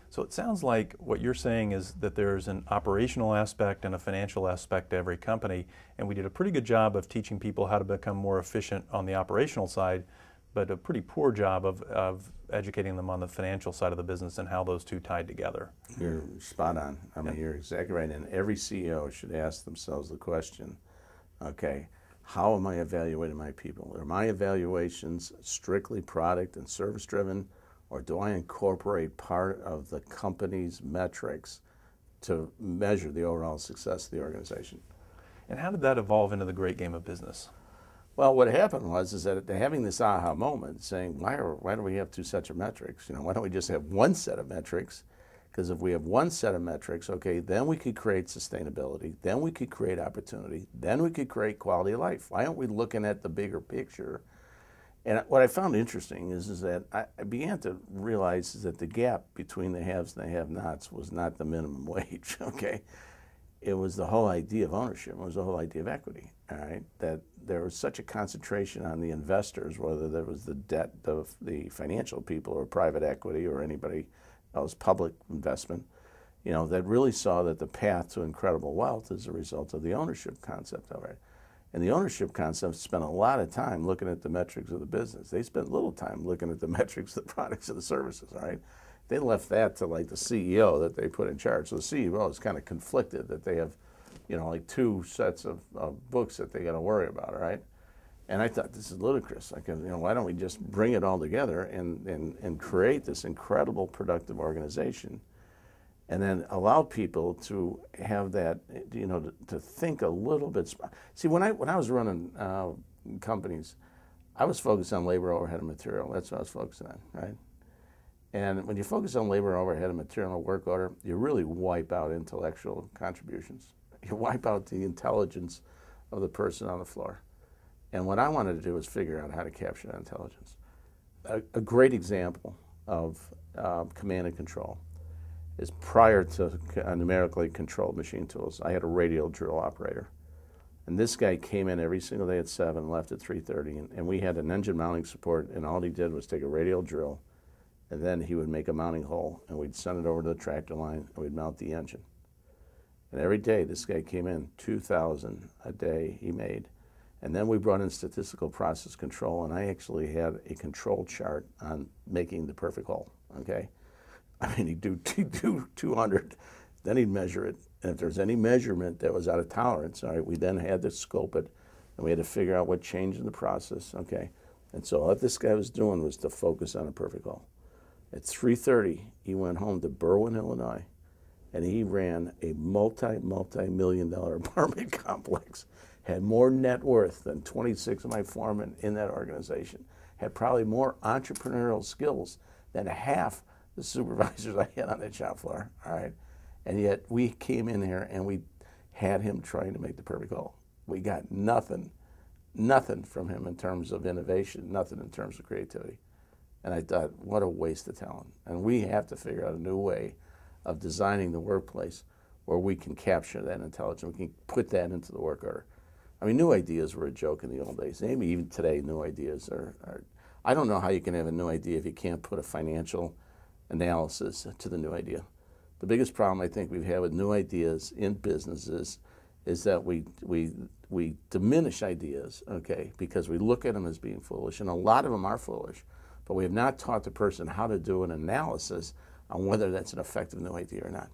So it sounds like what you're saying is that there's an operational aspect and a financial aspect to every company, and we did a pretty good job of teaching people how to become more efficient on the operational side, but a pretty poor job of educating them on the financial side of the business and how those two tied together. You're spot on. I mean, you're exactly right. And every CEO should ask themselves the question, okay, how am I evaluating my people? Are my evaluations strictly product and service driven, or do I incorporate part of the company's metrics to measure the overall success of the organization? And how did that evolve into the great game of business? Well, what happened is that they're having this aha moment, saying, why do we have two sets of metrics? Why don't we just have one set of metrics? Because if we have one set of metrics, okay, then we could create sustainability, then we could create opportunity, then we could create quality of life. Why aren't we looking at the bigger picture? And what I found interesting is that I began to realize that the gap between the haves and the have-nots was not the minimum wage, okay? It was the whole idea of ownership. It was the whole idea of equity, all right? That there was such a concentration on the investors, whether there was the debt of the financial people or private equity or anybody else, public investment, that really saw that the path to incredible wealth is a result of the ownership concept of it. And the ownership concept spent a lot of time looking at the metrics of the business. They spent little time looking at the metrics of the products and the services, all right? They left that to like the CEO that they put in charge. So the CEO is kind of conflicted that they have, like two sets of books that they got to worry about, all right? And I thought, this is ludicrous. Why don't we just bring it all together and create this incredible productive organization, and then allow people to have that, to think a little bit. See, when I was running companies, I was focused on labor, overhead, and material. That's what I was focusing on, right? And when you focus on labor, overhead, and material and work order, you really wipe out intellectual contributions. You wipe out the intelligence of the person on the floor. And what I wanted to do was figure out how to capture that intelligence. A great example of command and control is prior to numerically controlled machine tools. I had a radial drill operator. And this guy came in every single day at 7 and left at 3:30. And we had an engine mounting support, and all he did was take a radial drill, and then he would make a mounting hole, and we'd send it over to the tractor line, and we'd mount the engine. And every day, this guy came in, 2,000 a day he made. And then we brought in statistical process control, and I actually had a control chart on making the perfect hole, okay? I mean, he'd do 200, then he'd measure it. And if there's any measurement that was out of tolerance, all right, we then had to scope it, and we had to figure out what changed in the process, okay? And so what this guy was doing was to focus on a perfect hole. At 3:30, he went home to Berwyn, Illinois, and he ran a multi-million-dollar apartment complex, had more net worth than 26 of my foremen in that organization, had probably more entrepreneurial skills than half the supervisors I had on that shop floor, all right? And yet we came in here and we had him trying to make the perfect hole. We got nothing from him in terms of innovation, nothing in terms of creativity. And I thought, what a waste of talent. And we have to figure out a new way of designing the workplace where we can capture that intelligence, we can put that into the work order. I mean, new ideas were a joke in the old days. Maybe even today, new ideas are I don't know how you can have a new idea if you can't put a financial analysis to the new idea. The biggest problem I think we've had with new ideas in businesses is that we diminish ideas, okay, because we look at them as being foolish, and a lot of them are foolish, but we have not taught the person how to do an analysis on whether that's an effective new idea or not.